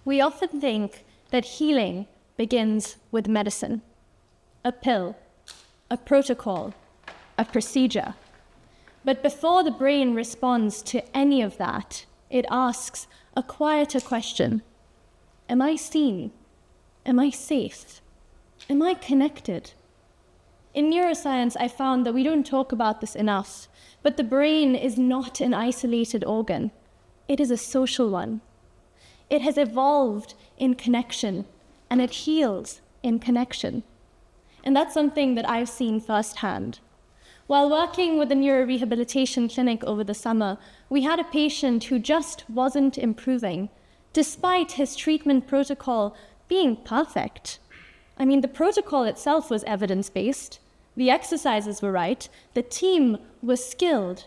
We often think that healing begins with medicine, a pill, a protocol, a procedure. But before the brain responds to any of that, it asks a quieter question. Am I seen? Am I safe? Am I connected? In neuroscience, I found that we don't talk about this enough, but the brain is not an isolated organ. It is a social one. It has evolved in connection, and it heals in connection. And that's something that I've seen firsthand. While working with a neurorehabilitation clinic over the summer, we had a patient who just wasn't improving, despite his treatment protocol being perfect. I mean, the protocol itself was evidence-based, the exercises were right, the team was skilled,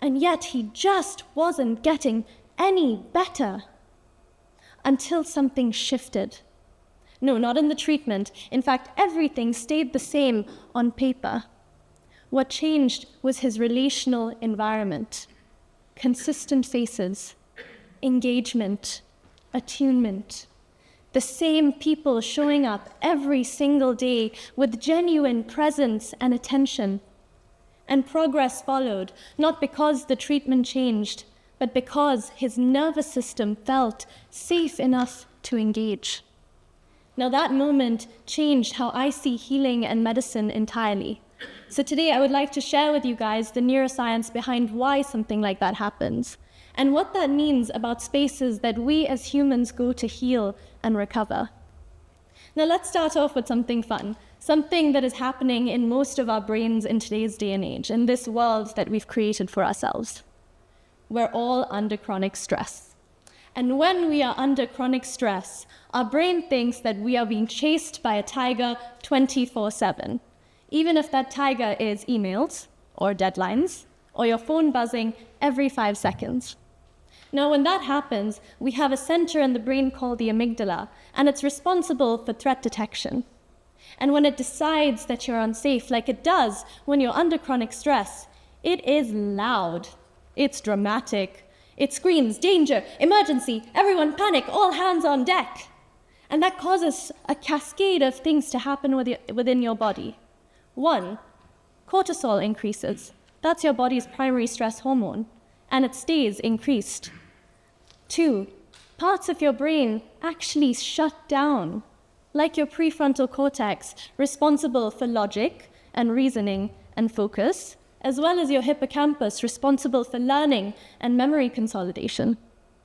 and yet he just wasn't getting any better. Until something shifted. No, not in the treatment. In fact, everything stayed the same on paper. What changed was his relational environment. Consistent faces, engagement, attunement. The same people showing up every single day with genuine presence and attention. And progress followed, not because the treatment changed, but because his nervous system felt safe enough to engage. Now that moment changed how I see healing and medicine entirely. So today I would like to share with you guys the neuroscience behind why something like that happens, and what that means about spaces that we as humans go to heal and recover. Now let's start off with something fun, something that is happening in most of our brains in today's day and age, in this world that we've created for ourselves. We're all under chronic stress. And when we are under chronic stress, our brain thinks that we are being chased by a tiger 24/7, even if that tiger is emails or deadlines or your phone buzzing every 5 seconds. Now, when that happens, we have a center in the brain called the amygdala, and it's responsible for threat detection. And when it decides that you're unsafe, like it does when you're under chronic stress, it is loud. It's dramatic. It screams, danger, emergency, everyone panic, all hands on deck. And that causes a cascade of things to happen within your body. 1, cortisol increases. That's your body's primary stress hormone, and it stays increased. 2, parts of your brain actually shut down, like your prefrontal cortex, responsible for logic and reasoning and focus, as well as your hippocampus, responsible for learning and memory consolidation.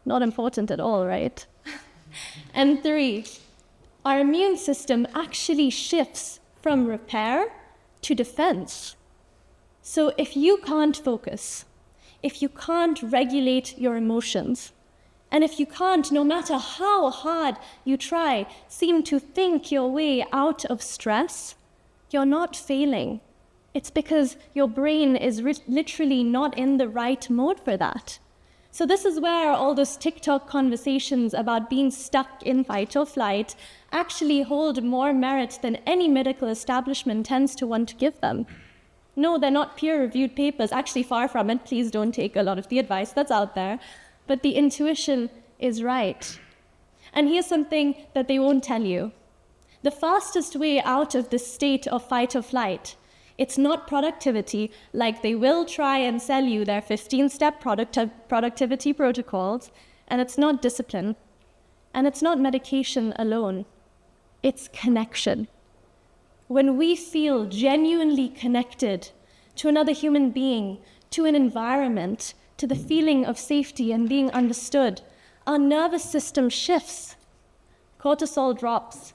Not important at all, right? And 3, our immune system actually shifts from repair to defense. So if you can't focus, if you can't regulate your emotions, and if you can't, no matter how hard you try, seem to think your way out of stress, you're not failing. It's because your brain is literally not in the right mode for that. So this is where all those TikTok conversations about being stuck in fight or flight actually hold more merit than any medical establishment tends to want to give them. No, they're not peer-reviewed papers. Actually, far from it. Please don't take a lot of the advice that's out there. But the intuition is right. And here's something that they won't tell you. The fastest way out of this state of fight or flight, it's not productivity, like they will try and sell you their 15-step productivity protocols, and it's not discipline, and it's not medication alone. It's connection. When we feel genuinely connected to another human being, to an environment, to the feeling of safety and being understood, our nervous system shifts. Cortisol drops,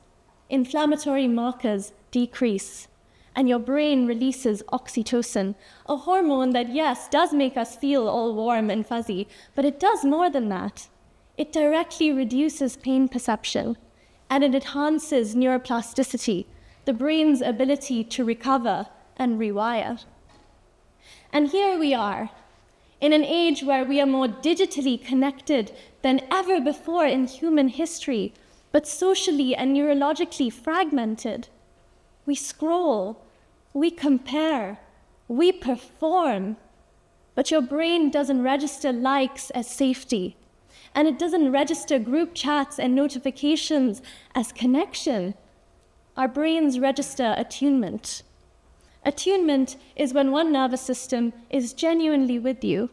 inflammatory markers decrease, and your brain releases oxytocin, a hormone that, yes, does make us feel all warm and fuzzy, but it does more than that. It directly reduces pain perception, and it enhances neuroplasticity, the brain's ability to recover and rewire. And here we are, in an age where we are more digitally connected than ever before in human history, but socially and neurologically fragmented. We scroll, we compare, we perform, but your brain doesn't register likes as safety. and it doesn't register group chats and notifications as connection. Our brains register attunement. Attunement is when one nervous system is genuinely with you.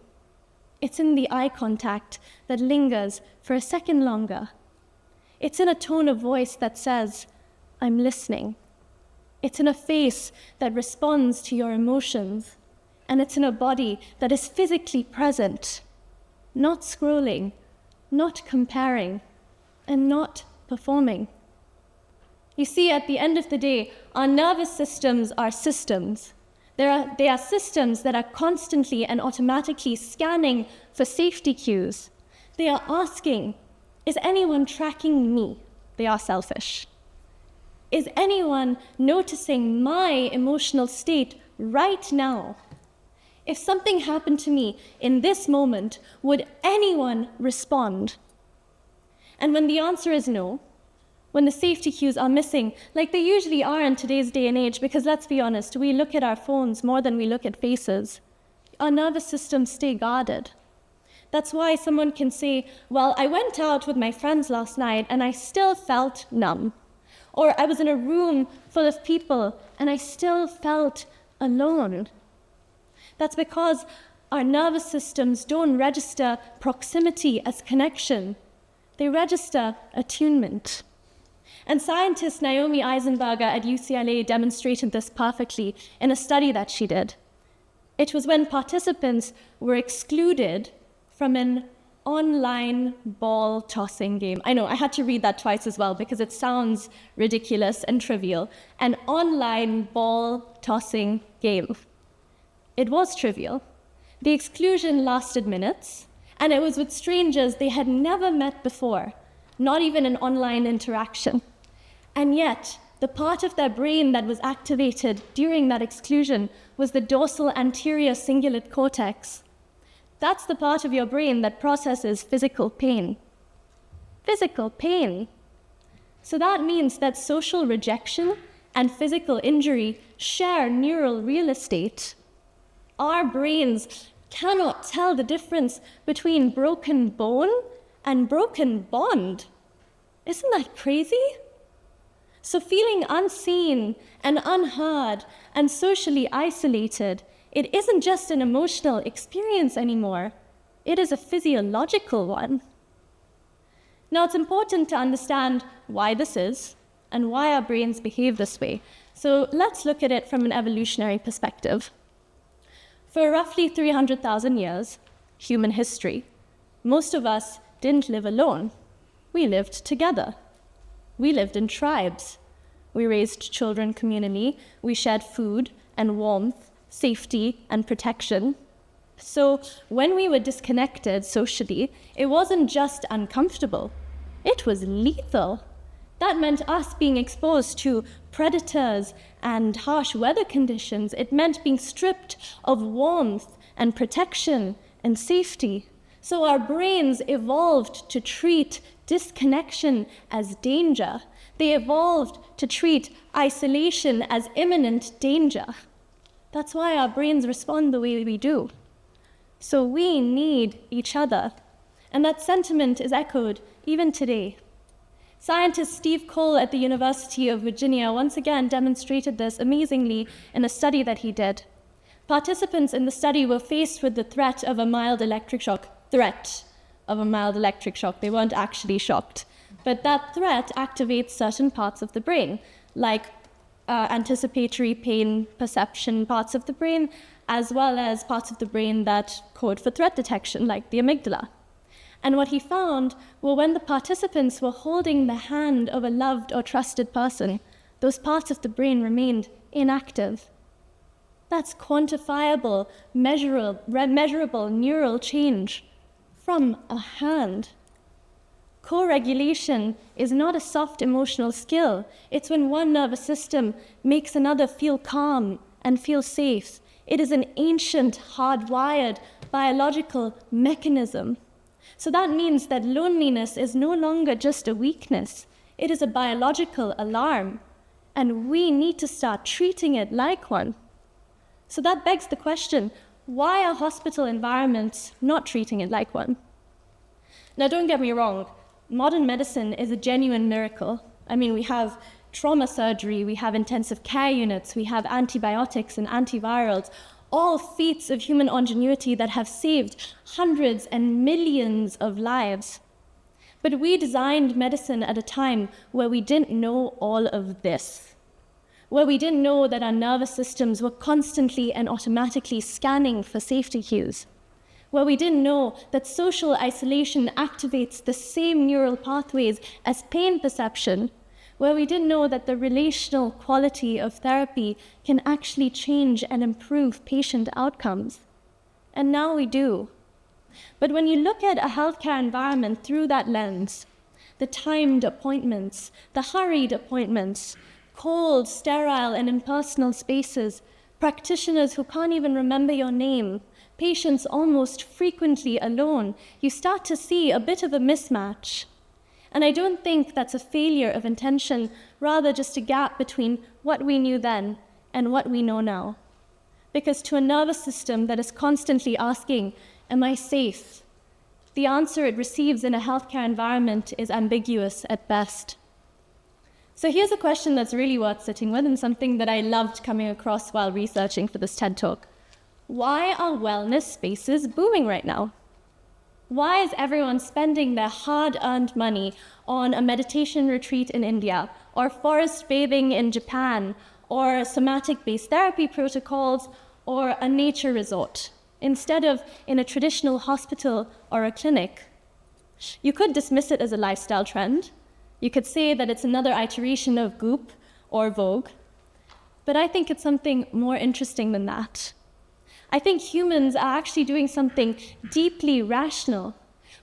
It's in the eye contact that lingers for a second longer. It's in a tone of voice that says, "I'm listening." It's in a face that responds to your emotions. And it's in a body that is physically present, not scrolling, not comparing, and not performing. You see, at the end of the day, our nervous systems are systems. They are systems that are constantly and automatically scanning for safety cues. They are asking, is anyone tracking me? They are selfish. Is anyone noticing my emotional state right now? If something happened to me in this moment, would anyone respond? And when the answer is no, when the safety cues are missing, like they usually are in today's day and age, because let's be honest, we look at our phones more than we look at faces, our nervous systems stay guarded. That's why someone can say, well, I went out with my friends last night and I still felt numb. Or I was in a room full of people and I still felt alone. That's because our nervous systems don't register proximity as connection. They register attunement. And scientist Naomi Eisenberger at UCLA demonstrated this perfectly in a study that she did. It was when participants were excluded from an online ball tossing game. I know, I had to read that twice as well because it sounds ridiculous and trivial. An online ball tossing game. It was trivial. The exclusion lasted minutes, and it was with strangers they had never met before, not even an online interaction. And yet, the part of their brain that was activated during that exclusion was the dorsal anterior cingulate cortex. That's the part of your brain that processes physical pain. Physical pain. So that means that social rejection and physical injury share neural real estate. Our brains cannot tell the difference between broken bone and broken bond. Isn't that crazy? So feeling unseen and unheard and socially isolated, it isn't just an emotional experience anymore. It is a physiological one. Now, it's important to understand why this is and why our brains behave this way. So let's look at it from an evolutionary perspective. For roughly 300,000 years, human history, most of us didn't live alone. We lived together. We lived in tribes. We raised children communally. We shared food and warmth, safety and protection. So when we were disconnected socially, it wasn't just uncomfortable. It was lethal. That meant us being exposed to predators and harsh weather conditions. It meant being stripped of warmth and protection and safety. So our brains evolved to treat disconnection as danger. They evolved to treat isolation as imminent danger. That's why our brains respond the way we do. So we need each other. And that sentiment is echoed even today. Scientist Steve Cole at the University of Virginia once again demonstrated this amazingly in a study that he did. Participants in the study were faced with the threat of a mild electric shock. They weren't actually shocked. But that threat activates certain parts of the brain, like anticipatory pain perception parts of the brain, as well as parts of the brain that code for threat detection, like the amygdala. And what he found were when the participants were holding the hand of a loved or trusted person, those parts of the brain remained inactive. That's quantifiable, measurable neural change from a hand. Co-regulation is not a soft emotional skill. It's when one nervous system makes another feel calm and feel safe. It is an ancient, hardwired biological mechanism. So that means that loneliness is no longer just a weakness. It is a biological alarm, and we need to start treating it like one. So that begs the question, why are hospital environments not treating it like one? Now, don't get me wrong, modern medicine is a genuine miracle. I mean, we have trauma surgery, we have intensive care units, we have antibiotics and antivirals, all feats of human ingenuity that have saved hundreds and millions of lives. But we designed medicine at a time where we didn't know all of this, where we didn't know that our nervous systems were constantly and automatically scanning for safety cues, where we didn't know that social isolation activates the same neural pathways as pain perception, where we didn't know that the relational quality of therapy can actually change and improve patient outcomes. And now we do. But when you look at a healthcare environment through that lens, the timed appointments, the hurried appointments, cold, sterile, and impersonal spaces, practitioners who can't even remember your name, patients almost frequently alone, you start to see a bit of a mismatch. And I don't think that's a failure of intention, rather just a gap between what we knew then and what we know now. Because to a nervous system that is constantly asking, am I safe? The answer it receives in a healthcare environment is ambiguous at best. So here's a question that's really worth sitting with and something that I loved coming across while researching for this TED Talk. Why are wellness spaces booming right now? Why is everyone spending their hard-earned money on a meditation retreat in India, or forest bathing in Japan, or somatic-based therapy protocols, or a nature resort, instead of in a traditional hospital or a clinic? You could dismiss it as a lifestyle trend. You could say that it's another iteration of Goop or Vogue. But I think it's something more interesting than that. I think humans are actually doing something deeply rational.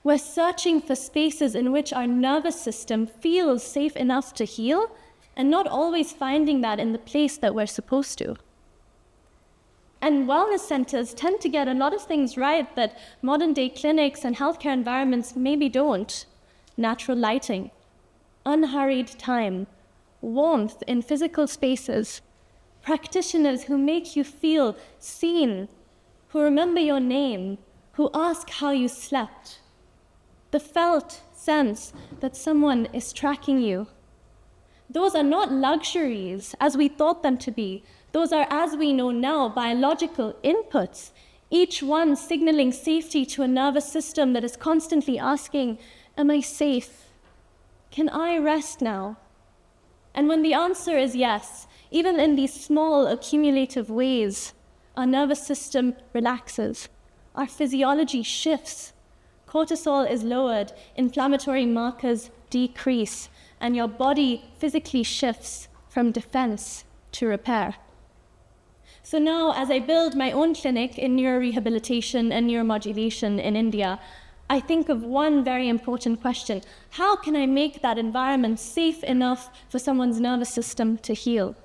We're searching for spaces in which our nervous system feels safe enough to heal, and not always finding that in the place that we're supposed to. And wellness centers tend to get a lot of things right that modern-day clinics and healthcare environments maybe don't. Natural lighting, unhurried time, warmth in physical spaces, practitioners who make you feel seen, who remember your name, who ask how you slept, the felt sense that someone is tracking you. Those are not luxuries as we thought them to be. Those are, as we know now, biological inputs, each one signaling safety to a nervous system that is constantly asking, am I safe? Can I rest now? And when the answer is yes, even in these small accumulative ways, our nervous system relaxes, our physiology shifts, cortisol is lowered, inflammatory markers decrease, and your body physically shifts from defense to repair. So now, as I build my own clinic in neurorehabilitation and neuromodulation in India, I think of one very important question. How can I make that environment safe enough for someone's nervous system to heal?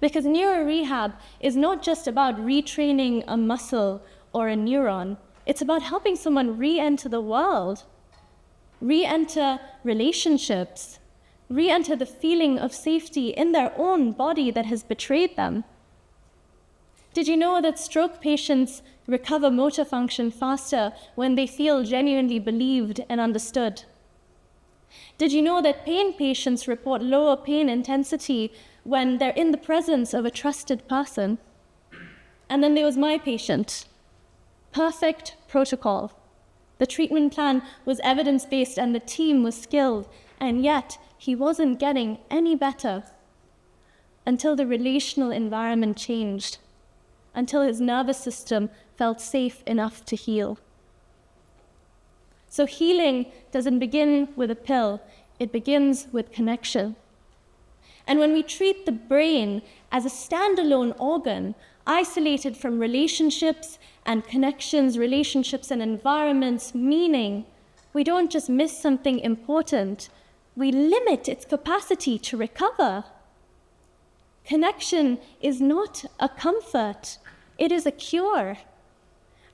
Because neurorehab is not just about retraining a muscle or a neuron. It's about helping someone re-enter the world, re-enter relationships, re-enter the feeling of safety in their own body that has betrayed them. Did you know that stroke patients recover motor function faster when they feel genuinely believed and understood? Did you know that pain patients report lower pain intensity when they're in the presence of a trusted person? And then there was my patient. Perfect protocol. The treatment plan was evidence-based and the team was skilled, and yet he wasn't getting any better until the relational environment changed, until his nervous system felt safe enough to heal. So healing doesn't begin with a pill, it begins with connection. And when we treat the brain as a standalone organ, isolated from relationships and connections, relationships and environments, meaning, we don't just miss something important, we limit its capacity to recover. Connection is not a comfort, it is a cure.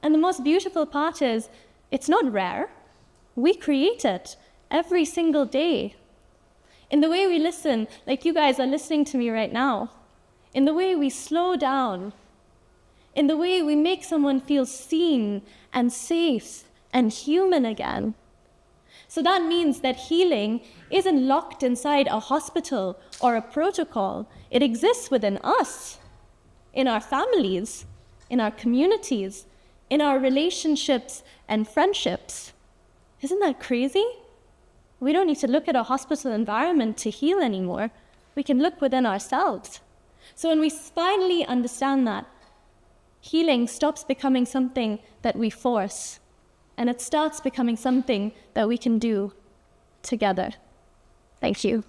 And the most beautiful part is, it's not rare. We create it every single day. In the way we listen, like you guys are listening to me right now. In the way we slow down. In the way we make someone feel seen and safe and human again. So that means that healing isn't locked inside a hospital or a protocol. It exists within us, in our families, in our communities, in our relationships and friendships. Isn't that crazy? We don't need to look at a hospital environment to heal anymore. We can look within ourselves. So when we finally understand that, healing stops becoming something that we force, and it starts becoming something that we can do together. Thank you.